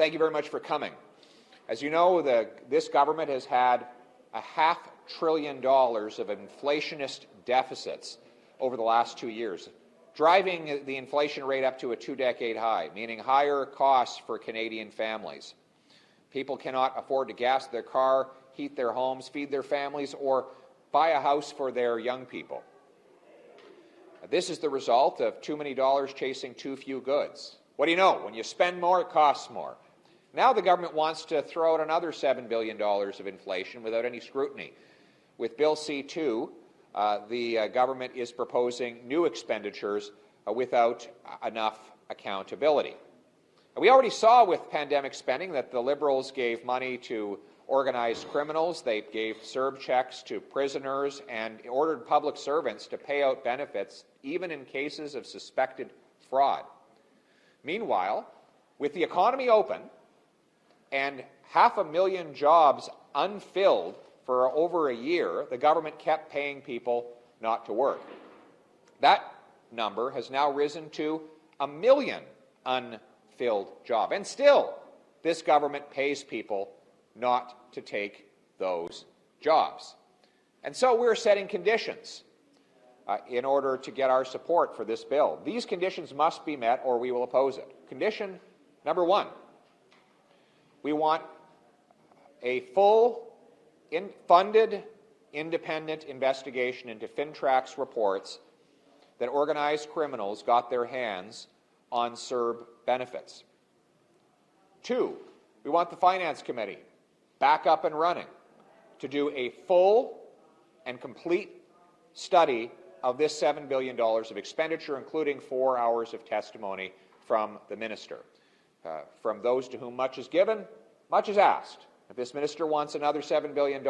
Thank you very much for coming. As you know, this government has had $500 billion of inflationist deficits over the last 2 years, driving the inflation rate up to a two-decade high, meaning higher costs for Canadian families. People cannot afford to gas their car, heat their homes, feed their families, or buy a house for their young people. This is the result of too many dollars chasing too few goods. What do you know? When you spend more, it costs more. Now the government wants to throw out another $7 billion of inflation without any scrutiny. With Bill C-2, the government is proposing new expenditures without enough accountability. We already saw with pandemic spending that the Liberals gave money to organized criminals, they gave CERB checks to prisoners, and ordered public servants to pay out benefits even in cases of suspected fraud. Meanwhile, with the economy open and 500,000 jobs unfilled for over a year, the government kept paying people not to work. That number has now risen to 1 million unfilled jobs. And still, this government pays people not to take those jobs. And so we're setting conditions in order to get our support for this bill. These conditions must be met or we will oppose it. Condition number 1, we want a full funded independent investigation into FinTrack's reports that organized criminals got their hands on CERB benefits. 2, we want the Finance Committee back up and running to do a full and complete study of this $7 billion of expenditure, including 4 hours of testimony from the minister. From those to whom much is given, much is asked. If this minister wants another $7 billion,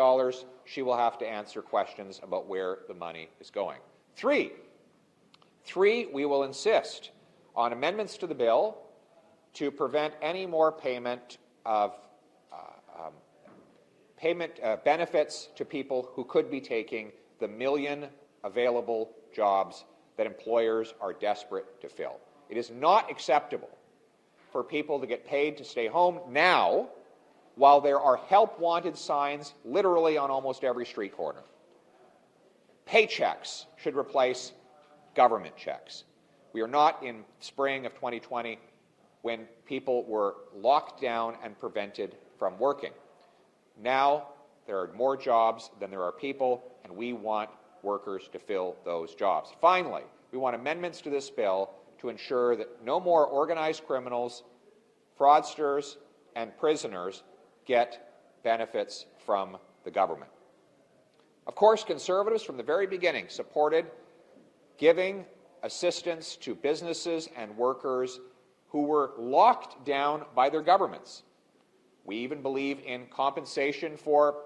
she will have to answer questions about where the money is going. 3, we will insist on amendments to the bill to prevent any more payment of benefits to people who could be taking the 1 million available jobs that employers are desperate to fill. It is not acceptable for people to get paid to stay home now while there are help wanted signs literally on almost every street corner. Paychecks should replace government checks. We are not in spring of 2020 when people were locked down and prevented from working. Now there are more jobs than there are people, and we want workers to fill those jobs. Finally, we want amendments to this bill to ensure that no more organized criminals, fraudsters, and prisoners get benefits from the government. Of course, Conservatives from the very beginning supported giving assistance to businesses and workers who were locked down by their governments. We even believe in compensation for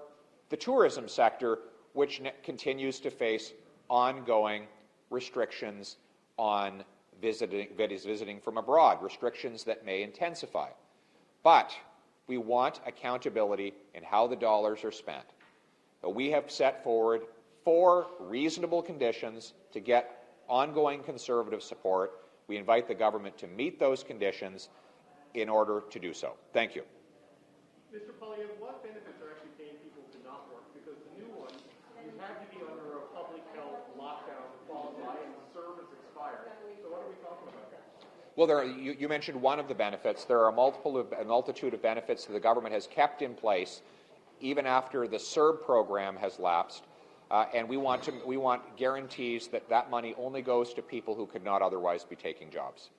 the tourism sector, which continues to face ongoing restrictions on visiting from abroad, restrictions that may intensify. But we want accountability in how the dollars are spent. So we have set forward 4 reasonable conditions to get ongoing Conservative support. We invite the government to meet those conditions in order to do so. Thank you. Mr. Poilievre, what benefits are actually paying people to not work? Because the new one, you have to be under a public health lockdown to qualify, and service expired. So what are we talking about? Well, you mentioned one of the benefits. There are a multitude of benefits that the government has kept in place even after the CERB program has lapsed, and we want guarantees that that money only goes to people who could not otherwise be taking jobs.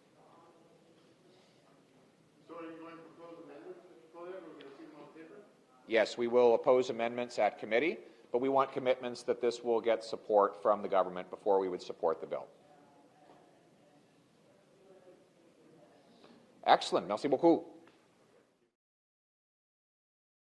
So are you going to propose amendments, Mr. Poilievre, or are we going to see them on paper? Yes, we will oppose amendments at committee, but we want commitments that this will get support from the government before we would support the bill. Excellent. Merci beaucoup.